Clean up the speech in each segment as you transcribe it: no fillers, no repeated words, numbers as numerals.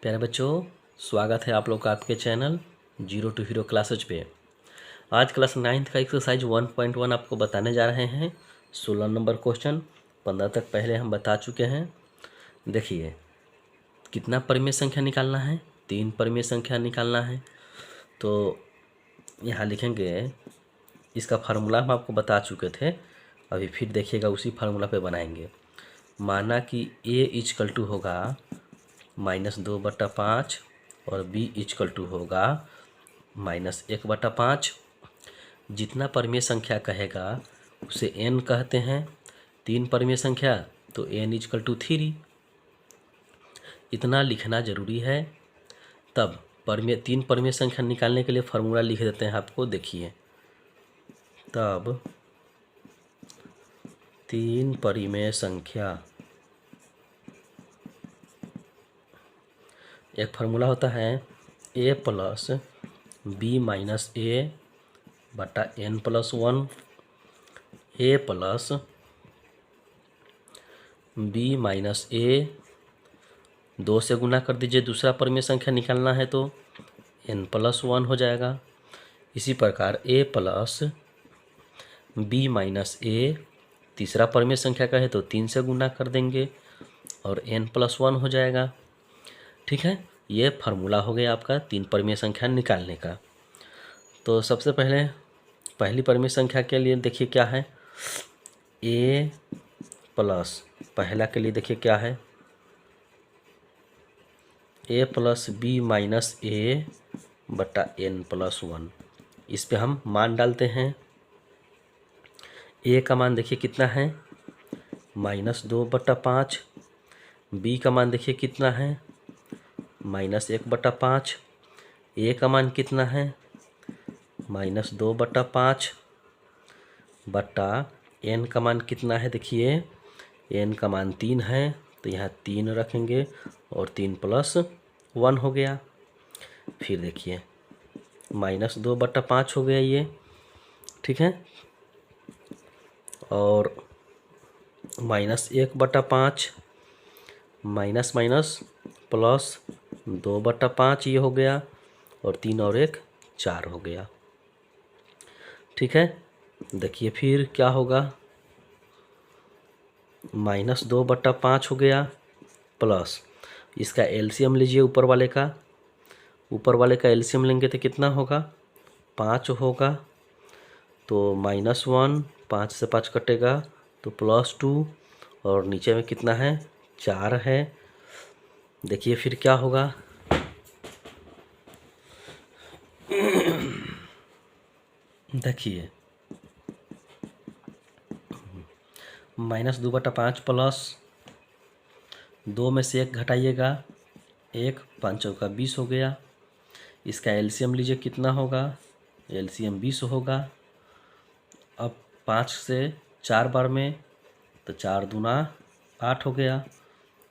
प्यारे बच्चों, स्वागत है आप लोग का आपके channel zero to hero classes पे। आज क्लास 9th का एक्सरसाइज 1.1 आपको बताने जा रहे हैं। 16 नंबर क्वेश्चन 15 तक पहले हम बता चुके हैं। देखिए कितना परिमेय संख्या निकालना है, 3 परिमेय संख्या निकालना है। तो यहाँ लिखेंगे, इसका फार्मूला हम आपको बता चुके थे, अभी फिर देखिएगा उसी फार्मूला पे बनाएंगे। माना कि a इजकल टू होगा -2/5 और b इजकल टू होगा -1/5। जितना परिमेय संख्या कहेगा उसे n कहते हैं। 3 परिमेय संख्या तो n इजकल टू 3। इतना लिखना जरूरी है। तब 3 परिमेय संख्या निकालने के लिए फार्मूला लिख देते हैं आपको। देखिए, तब 3 परिमेय संख्या, एक फार्मूला होता है a plus b minus a बटा n plus 1, a plus b minus a, 2 से गुना कर दीजिए। दूसरा परिमेय संख्या निकालना है तो n प्लस 1 हो जाएगा। इसी प्रकार a plus b minus a, तीसरा परिमेय संख्या का है तो 3 से गुना कर देंगे और n प्लस 1 हो जाएगा। ठीक है, ये फार्मूला हो गया आपका 3 परिमेय संख्या निकालने का। तो सबसे पहले पहली परिमेय संख्या के लिए देखिए क्या है, a प्लस, पहला के लिए देखिए क्या है, a plus b minus a बटा n प्लस 1। इस पे हम मान डालते हैं। a का मान देखिए कितना है, -2/5। b का मान देखिए कितना है, -1/5। a का मान कितना है, -2/5 बटा n का मान कितना है। देखिए n का मान 3 है तो यहाँ 3 रखेंगे और 3 प्लस 1 हो गया। फिर देखिए -2/5 हो गया ये, ठीक है, और -1/5, माइनस माइनस प्लस 2/5 ये हो गया, और 3 और 1 4 हो गया। ठीक है, देखिए फिर क्या होगा, -2/5 हो गया, प्लस इसका एलसीएम लीजिए। ऊपर वाले का एलसीएम लेंगे तो कितना होगा, 5 होगा। तो -1, 5 से 5 कटेगा तो +2, और नीचे में कितना है, 4 है। देखिए फिर क्या होगा, देखिए -2/5 प्लस 2 में से 1 घटाइएगा, 1, 5 चौका 20 हो गया। इसका एलसीएम लीजिए कितना होगा, एलसीएम 20 होगा। अब 5 से 4 बार में तो 4 दूना 8 हो गया,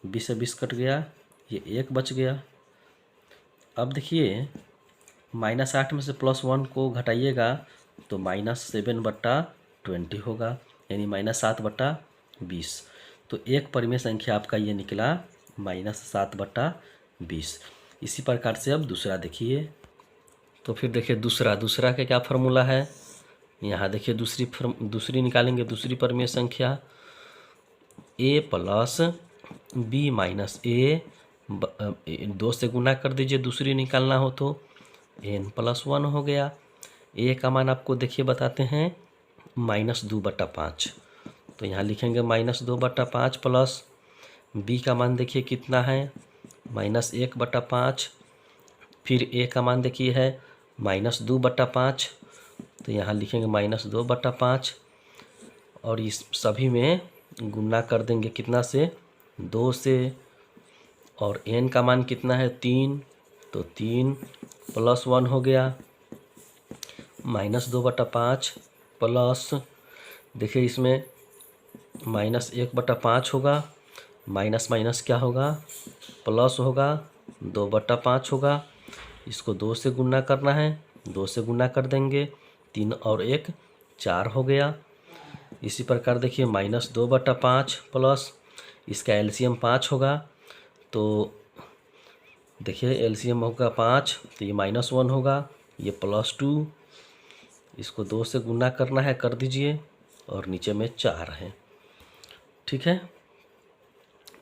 20 से 20 कट गया, ये 1 बच गया। अब देखिए -8 में से +1 को घटाइएगा तो -7/20 होगा, यानी -7/20। तो एक परिमेय संख्या आपका ये निकला -7/20। इसी प्रकार से अब दूसरा देखिए। तो फिर देखिए दूसरा का क्या फार्मूला है, यहाँ देखिए दूसरी निकालेंगे। दूसरी परिमेय संख्या a plus b minus a, 2 से गुना कर दीजिए दूसरी निकालना हो तो n प्लस 1 हो गया। a का मान आपको देखिए बताते हैं -2/5, तो यहाँ लिखेंगे -2/5 प्लस b का मान देखिए कितना है, -1/5। फिर a का मान देखिए है -2/5, तो यहाँ लिखेंगे -2/5, और इस सभी में गुना कर देंगे कितना से, 2 से, और n का मान कितना है, 3, तो 3 प्लस 1 हो गया, -2/5 प्लस, देखिए इसमें -1/5 होगा, माइनस माइनस क्या होगा, प्लस होगा, 2/5 होगा। इसको 2 से गुना करना है, 2 से गुना कर देंगे, 3 और 1 4 हो गया। इसी प्रकार देखिए -2/5 प्लस इसका एलसीएम 5 होगा, तो देखिए एलसीएम होगा 5, तो ये -1 होगा, ये +2, इसको 2 से गुना करना है, कर दीजिए, और नीचे में 4 है। ठीक है,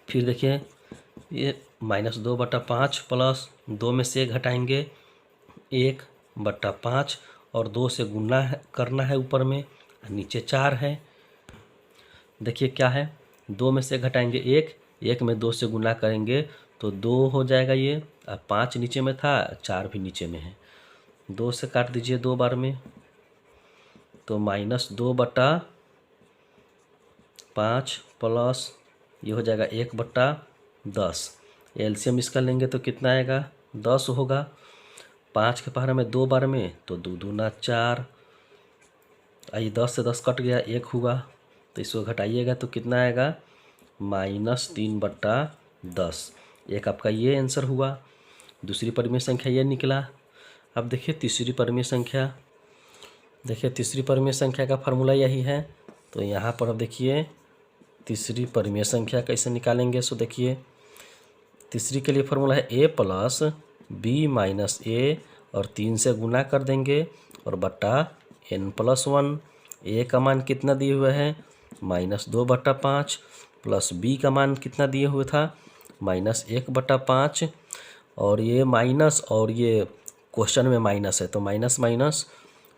फिर देखिए ये -2/5 प्लस 2 में से घटाएंगे 1/5, और 2 से गुना करना है ऊपर में, नीचे 4 है। देखिए क्या है, 2 में से घटाएंगे 1, 1 में 2 से गुना करेंगे तो 2 हो जाएगा ये, अब 5 नीचे में था, 4 भी नीचे में है, 2 से काट दीजिए 2 बार में, तो -2/5 प्लस ये हो जाएगा 1/10। एलसीएम इसका लेंगे तो कितना आएगा, 10 होगा। 5 के पहाड़ में 2 बार में, तो 2 दूना 4, आइए 10 से 10 कट गया, 1 हुआ, तो इसको घटाइएगा तो कितना आएगा, -3/10। एक आपका ये आंसर हुआ। दूसरी परिमेय संख्या ये निकला। अब देखिए तीसरी परिमेय संख्या, देखिए तीसरी परिमेय संख्या का फार्मूला यही है। तो यहाँ पर अब देखिए तीसरी परिमेय संख्या कैसे निकालेंगे। सो देखिए तीसरी के लिए फार्मूला है a + b - a, और 3 से गुना कर देंगे और बट्टा n+1। a का मान कितना दिए हुए हैं, -2/5, प्लस b का मान कितना दिए हुए था, -1/5, और ये माइनस, और ये क्वेश्चन में माइनस है तो माइनस माइनस,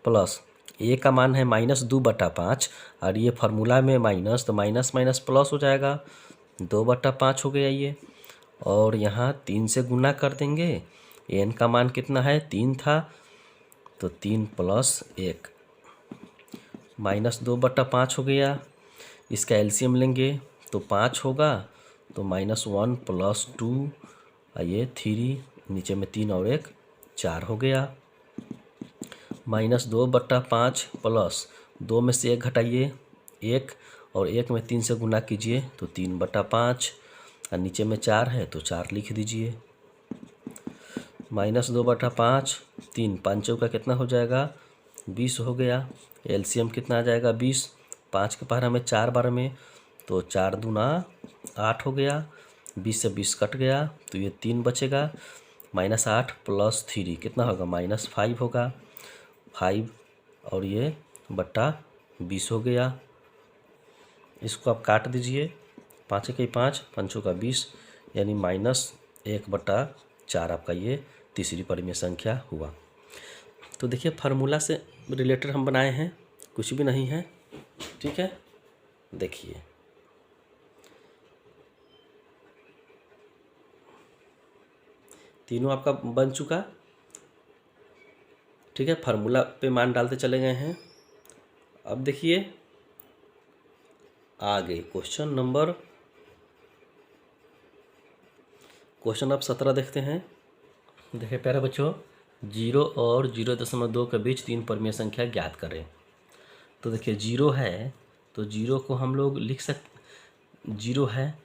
प्लस a का मान है -2/5, और ये फार्मूला में माइनस, तो माइनस माइनस प्लस हो जाएगा, 2/5 हो गया ये। और यहाँ 3 से गुना कर देंगे, n का मान कितना है, 3 था, तो 3 + 1, -2/5 हो गया। इसका एलसीएम लेंगे तो 5 होगा, तो -1 + 2, ये 3, नीचे में 3 और 1 4 हो गया। -2/5 प्लस 2 में से 1 घटाइए 1, और 1 में 3 से गुना कीजिए तो 3/5, और नीचे में 4 है तो 4 लिख दीजिए। -2/5, 3 5 चौका कितना हो जाएगा, 20 हो गया। एलसीएम कितना आ जाएगा, 20। 5 के पहाड़ा में 4 बार में, तो 4 दूना 8 हो गया। 20 से 20 कट गया तो ये 3 बचेगा। -8 + 3 कितना होगा, -5 होगा, 5, और ये बट्टा 20 हो गया। इसको आप काट दीजिए, 5 के 5, 5 का 20, यानी -1/4 आपका ये तीसरी परिमेय संख्या हुआ। तो देखिए फार्मूला से रिलेटेड हम बनाए हैं, कुछ भी नहीं है। ठीक है, देखिए तीनों आपका बन चुका। ठीक है, फार्मूला पे मान डालते चले गए हैं। अब देखिए आगे क्वेश्चन नंबर 17 देखते हैं। देखिए प्यारे बच्चों, 0 और 0.2 के बीच 3 परिमेय संख्या ज्ञात करें। तो देखिए 0 है तो 0 को हम लोग लिख 0 है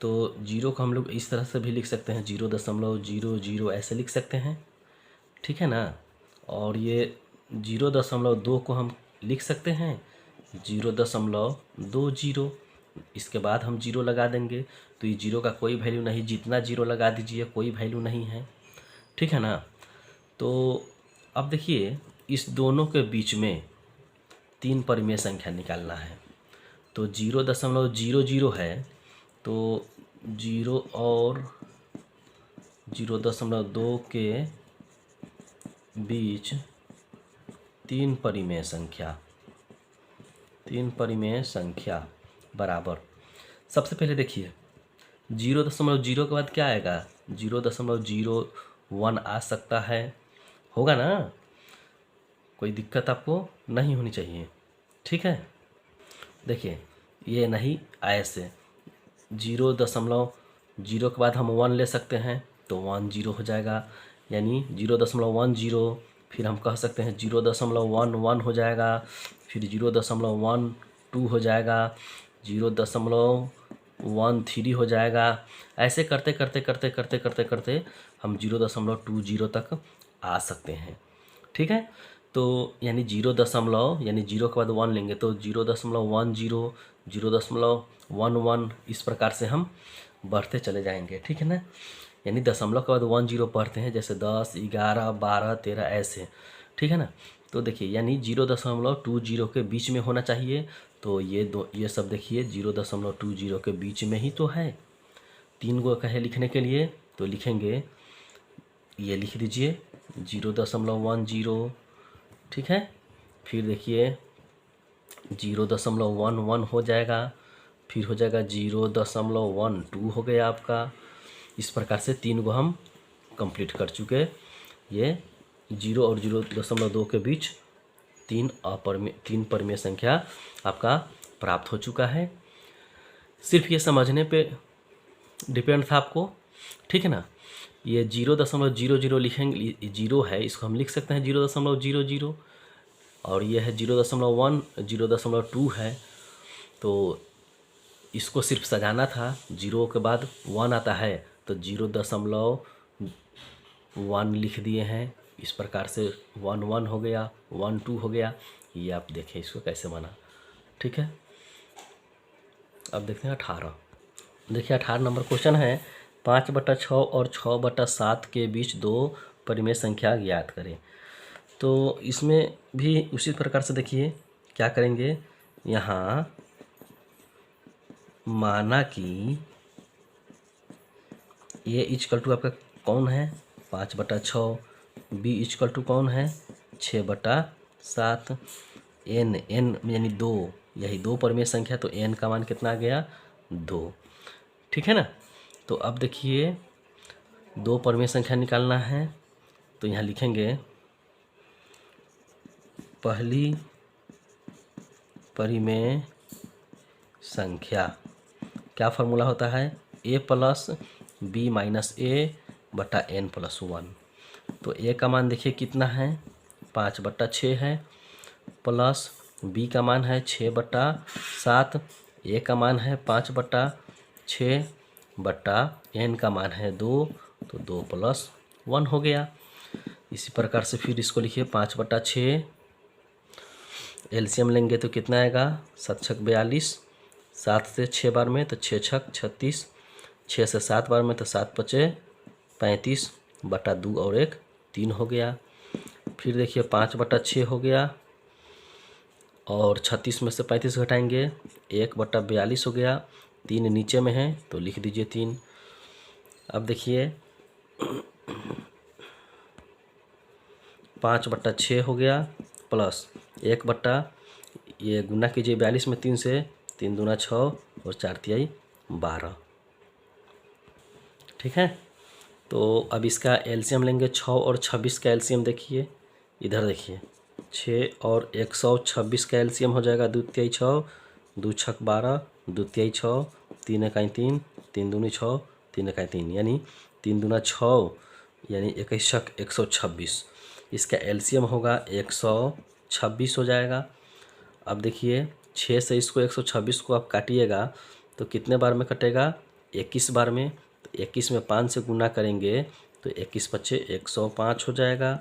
तो 0 को हम लोग इस तरह से भी लिख सकते हैं, 0.00 ऐसे लिख सकते हैं। ठीक है ना, और ये 0.2 को हम लिख सकते हैं 0.20। इसके बाद हम 0 लगा देंगे, तो ये 0 का कोई वैल्यू नहीं, जितना 0 लगा दीजिए कोई वैल्यू नहीं है। ठीक है ना, तो अब देखिए इस दोनों के बीच में 3 परिमेय संख्या निकालना है। तो 0.00 है, तो 0 और 0.2 के बीच 3 परिमेय संख्या बराबर। सबसे पहले देखिए 0.0 के बाद क्या आएगा, 0.01 आ सकता है, होगा ना, कोई दिक्कत आपको नहीं होनी चाहिए। ठीक है, देखिए ये नहीं आए से 0.0 के बाद हम 1 ले सकते हैं, तो 10 हो जाएगा, यानी 0.10, फिर हम कह सकते हैं 0.11 हो जाएगा, फिर 0.12 हो जाएगा, 0.13 हो जाएगा। ऐसे करते करते करते करते करते करते हम 0.20 तक आ सकते हैं। ठीक है, तो यानी 0 यानी 0 के बाद 1 लेंगे तो 0.10, 0.11, इस प्रकार से हम बढ़ते चले जाएंगे। ठीक है ना, यानी दशमलव के बाद 10 पढ़ते हैं, जैसे 10, 11, 12, 13 ऐसे, ठीक है ना। तो देखिए यानी 0.20 के बीच में होना चाहिए। तो ये सब देखिए 0.20 के बीच में ही तो है। 3 गो कहे लिखने के लिए, तो लिखेंगे, ये लिख दीजिए 0.10, ठीक है। फिर देखिए 0.11 हो जाएगा, फिर हो जाएगा 0.12 हो गया आपका। इस प्रकार से 3 गो हम कंप्लीट कर चुके। ये 0 और 0.2 के बीच 3 परमीय संख्या आपका प्राप्त हो चुका है। सिर्फ ये समझने पे डिपेंड था आपको, ठीक है ना। ये 0.00 लिखेंगे, 0 है, इसको हम लिख सकते हैं 0.00, और ये है 0.1, 0.2 है, तो इसको सिर्फ सजाना था। 0 के बाद 1 आता है तो 0.1 लिख दिए हैं। इस प्रकार से 1 1 हो गया, 1 2 हो गया। ये आप देखें इसको कैसे बना, ठीक है। अब देखते हैं 18। देखिए 18 नंबर क्वेश्चन है, 5/6 और 6/7 के बीच 2 परिमेय संख्या ज्ञात करें। तो इसमें भी उसी प्रकार से देखिए क्या करेंगे। यहाँ माना कि ए इक्वल टू आपका कौन है 5/6, बी इक्वल टू कौन है 6/7, एन यानी 2, यही 2 परमेय संख्या, तो एन का मान कितना आ गया 2, ठीक है ना। तो अब देखिए 2 परमेय संख्या निकालना है, तो यहाँ लिखेंगे पहली परिमेय संख्या, क्या फार्मूला होता है, a प्लस बी माइनस ए बटा एन प्लस 1। तो a का मान देखिए कितना है 5/6 है, प्लस b का मान है 6/7, a का मान है 5/6 बटा n का मान है 2, तो 2 + 1 हो गया। इसी प्रकार से फिर इसको लिखिए 5/6, एलसीएम लेंगे तो कितना आएगा 7 छक 42, 7 से 6 बार में तो 6 छक 36, 6 से 7 बार में तो 7 पचे 35 बटा 2 और 1 3 हो गया। फिर देखिए 5/6 हो गया, और 36 में से 35 घटाएंगे 1/42 हो गया। 3 नीचे में है तो लिख दीजिए 3। अब देखिए 5/6 हो गया, प्लस 1 बट्टा, ये गुना कीजिए 42 में 3 से, 3 दूना 6 और 4 तिहाई 12, ठीक है। तो अब इसका एलसीएम लेंगे, 6 और 26 का एलसीएम देखिए, इधर देखिए 6 और 126 का एलसीएम हो जाएगा 2 तिहाई 6, 2 छक 12, 2 तिहाई 6, 3 इकाई 3, 3 दूनी 6, 3 इकाई 3, यानी 3 दूना 6, यानी 21 छक 126। इसका एलसीएम होगा 126 हो जाएगा। अब देखिए 6 से इसको 126 को आप काटिएगा तो कितने बार में कटेगा 21 बार में। तो 21 में 5 से गुना करेंगे तो 21 पच्चे 105 हो जाएगा,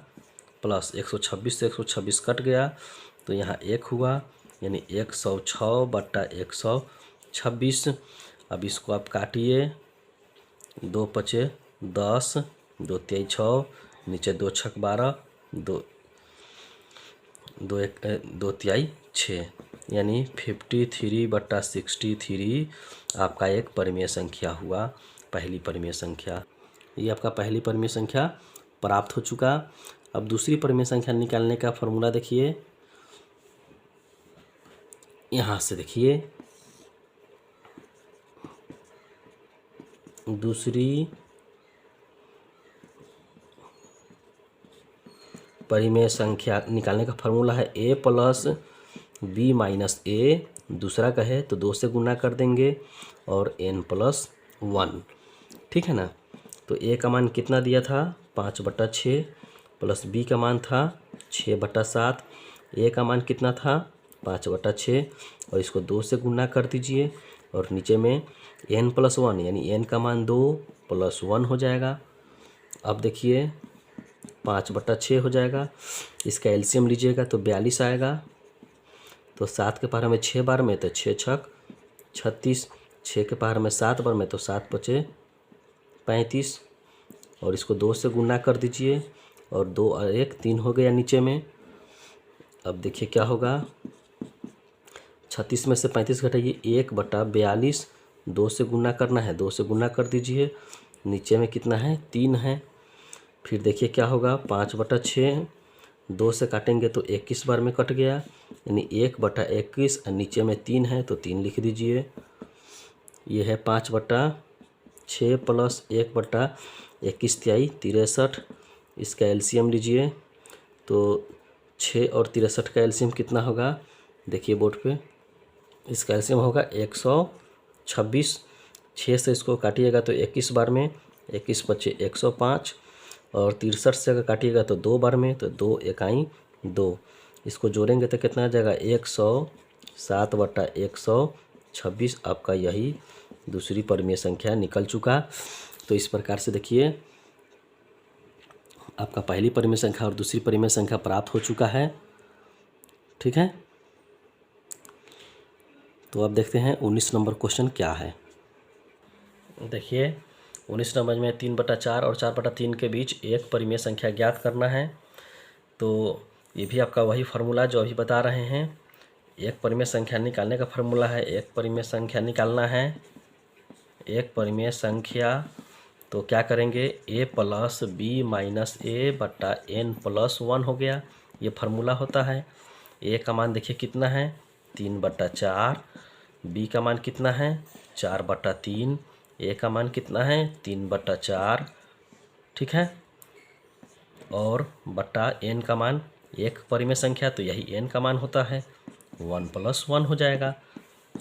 प्लस 126 से 126 कट गया तो यहाँ 1 हुआ, यानी 106 बट्टा 126। अब इसको आप काटिए, 2 पचे 10, 2 तिहाई 6, नीचे 2 छक 12, 2 तिहाई 6, यानी 53/63 आपका एक परिमेय संख्या हुआ, पहली परिमेय संख्या। ये आपका पहली परिमेय संख्या प्राप्त हो चुका। अब दूसरी परिमेय संख्या निकालने का फॉर्मूला देखिए, यहाँ से देखिए दूसरी परिमेय संख्या निकालने का फॉर्मूला है a प्लस बी माइनस ए, दूसरा का है तो 2 से गुना कर देंगे और n + 1, ठीक है ना। तो a का मान कितना दिया था 5/6, प्लस b का मान था 6/7, a का मान कितना था 5/6, और इसको 2 से गुना कर दीजिए, और नीचे में n + 1, यानी n का मान 2 + 1 हो जाएगा। अब देखिए 5/6 हो जाएगा, इसका एलसीएम लीजिएगा तो 42 आएगा। तो 7 के पहाड़ में 6 बार में तो 6 छक 36, 6 के पहाड़ में 7 बार में तो 7 पचे 35, और इसको 2 से गुना कर दीजिए और 2 और 1 3 हो गया नीचे में। अब देखिए क्या होगा, 36 में से 35 घटाइए 1/42, 2 से गुना करना है, 2 से गुना कर दीजिए। नीचे में कितना है, 3 है। फिर देखिए क्या होगा, 5/6, 2 से काटेंगे तो 21 बार में कट गया, यानी 1/21 और नीचे में 3 है तो 3 लिख दीजिए। ये है 5/6 प्लस 1/21 तिहाई 63। इसका एलसीएम लीजिए तो 6 और 63 का एलसीएम कितना होगा, देखिए बोर्ड पे। इसका एलसीएम होगा 126। 6 से इसको काटिएगा तो 21 बार में, 21 बचे 105, और 63 से अगर काटिएगा तो 2 बार में, तो 2 इकाई 2। इसको जोड़ेंगे तो कितना आ जाएगा, 107/126। आपका यही दूसरी परिमेय संख्या निकल चुका। तो इस प्रकार से देखिए आपका पहली परिमेय संख्या और दूसरी परिमेय संख्या प्राप्त हो चुका है। ठीक है, तो अब देखते हैं 19 नंबर क्वेश्चन क्या है। देखिए 19 नंबर में 3/4 और 4/3 के बीच एक परिमेय संख्या ज्ञात करना है। तो ये भी आपका वही फार्मूला जो अभी बता रहे हैं, एक परिमेय संख्या निकालने का फार्मूला है। एक परिमेय संख्या निकालना है, एक परिमेय संख्या, तो क्या करेंगे, a + b - a/n+1 हो गया, ये फार्मूला होता है। a का मान देखिए कितना है, 3/4, b का मान कितना है, 4/3, a का मान कितना है, 3/4, ठीक है, और बटा n का मान, एक परिमेय संख्या तो यही n का मान होता है, 1+1 हो जाएगा।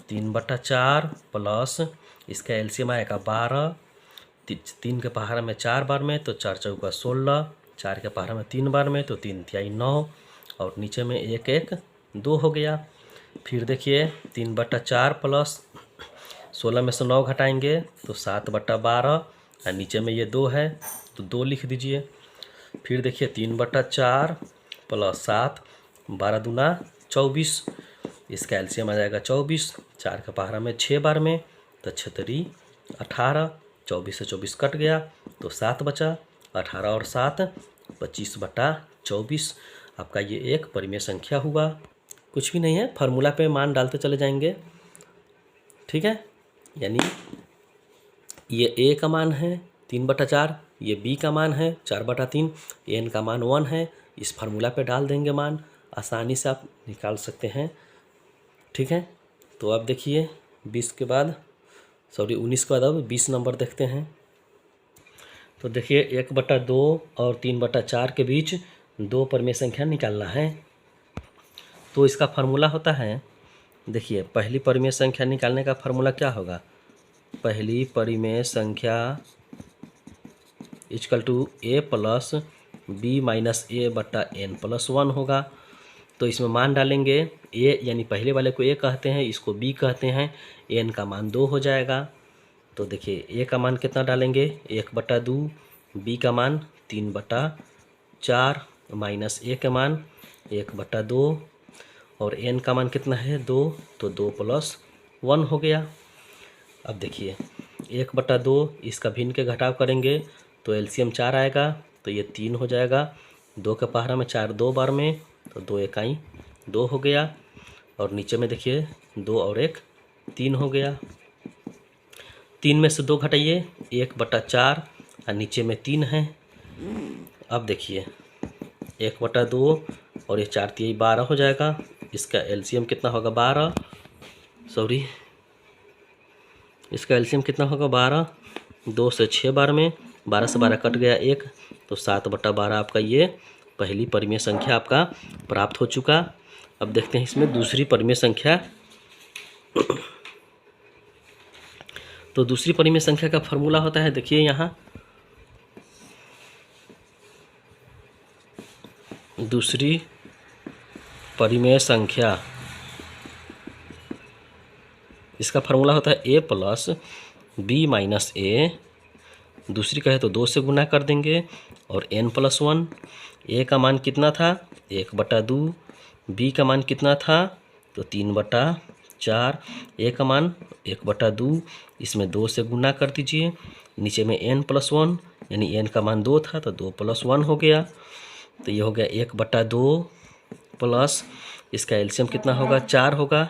3/4 प्लस इसका एलसीएम आएगा 12, 3 के पहाड़ा में 4 बार में तो 4 चौका 16, 4 के पहाड़ा में 3 बार में तो 3 तिहाई 9, और नीचे में 1 1 2 हो गया। फिर देखिए 3/4 प्लस 16 में से 9 घटाएंगे तो 7/12, और नीचे में ये 2 है तो 2 लिख दीजिए। फिर देखिए 3/4 प्लस 7, 12 दूना 24, इसका एलसीएम आ जाएगा 24, 4 का पहाड़ा में 6 बार में तो 6 18, 24 से 24 कट गया तो 7 बचा, 18 और 7 25/24। आपका ये एक परिमेय संख्या हुआ। कुछ भी नहीं है, फार्मूला पे मान डालते चले जाएंगे। ठीक है, यानी ये a का मान है 3/4, ये b का मान है 4/3, n का मान 1 है। इस फार्मूला पे डाल देंगे मान, आसानी से आप निकाल सकते हैं। ठीक है, तो अब देखिए 19 के बाद अब 20 नंबर देखते हैं। तो देखिए 1/2 और 3/4 के बीच दो परिमेय संख्या निकालना है। तो इसका फार्मूला होता है, देखिए पहली परिमेय संख्या निकालने का फार्मूला क्या होगा, पहली परिमेय संख्या = a + b - a/n+1 होगा। तो इसमें मान डालेंगे, a यानी पहले वाले को a कहते हैं, इसको b कहते हैं, n का मान 2 हो जाएगा। तो देखिए a का मान कितना डालेंगे, 1/2, b का मान 3/4 माइनस a का मान 1/2, और n का मान कितना है 2, तो 2 + 1 हो गया। अब देखिए 1/2, इसका भिन्न के घटाव करेंगे तो एलसीएम 4 आएगा, तो ये 3 हो जाएगा। 2 के पहाड़ा में 4 2 बार में तो 2 इकाई 2 हो गया, और नीचे में देखिए 2 और 1 3 हो गया। 3 में से 2 घटाइए 1/4, और नीचे में 3 है। अब देखिए 1/2 और ये 4 तिहाई 12 हो जाएगा। इसका एलसीएम कितना होगा 12, इसका एलसीएम कितना होगा 12, 2 से 6 बार में, 12 से 12 कट गया 1, तो 7/12 आपका ये पहली परिमेय संख्या आपका प्राप्त हो चुका। अब देखते हैं इसमें दूसरी परिमेय संख्या। तो दूसरी परिमेय संख्या का फार्मूला होता है, देखिए यहाँ दूसरी परिमेय संख्या, इसका फार्मूला होता है a + b - a, दूसरी कहे तो 2 से गुना कर देंगे, और n+1। a का मान कितना था 1/2, b का मान कितना था तो 3/4, a का मान 1/2, इसमें 2 से गुना कर दीजिए, नीचे में n+1, यानी n का मान 2 था तो 2 + 1 हो गया। तो ये हो गया 1/2 प्लस इसका एलसीएम कितना होगा 4 होगा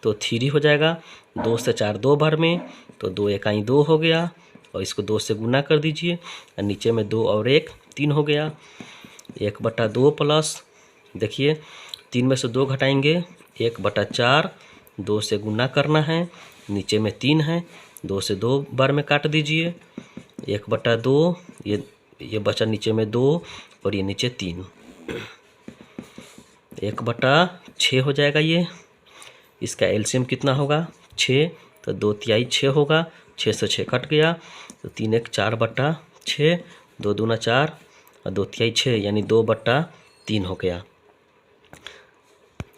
तो 3 हो जाएगा। 2 से 4 2 बार में तो 2 इकाई 2 हो गया और इसको 2 से गुना कर दीजिए और नीचे में 2 और 1 3 हो गया। 1/2 प्लस देखिए 3 में से 2 घटाएंगे 1/4 2 से गुना करना है नीचे में 3 है 2 से 2 बार में काट दीजिए 1/2 ये बचा नीचे में 2 और ये नीचे 3 1/6 हो जाएगा ये। इसका एलसीएम कितना होगा 6 तो 2 तिहाई 6 होगा 6 से 6 कट गया तो 3 1 4/6 2 दूना 4 और 2 तिहाई 6 यानी 2/3 हो गया।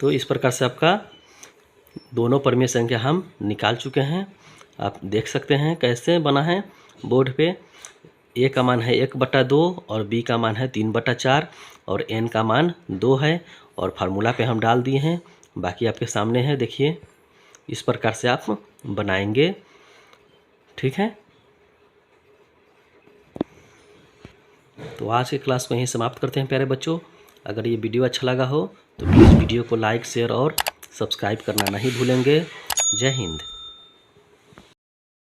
तो इस प्रकार से आपका दोनों परिमेय संख्या हम निकाल चुके हैं। आप देख सकते हैं कैसे बना है बोर्ड पे। ए का मान है 1/2 और बी का मान है 3/4 और एन का मान 2 है और फार्मूला पे हम डाल दिए हैं। बाकी आपके सामने है, देखिए इस प्रकार से आप बनाएंगे। ठीक है, तो आज की क्लास को यहीं समाप्त करते हैं प्यारे बच्चों। अगर ये वीडियो अच्छा लगा हो तो प्लीज़ वीडियो को लाइक शेयर और सब्सक्राइब करना नहीं भूलेंगे। जय हिंद।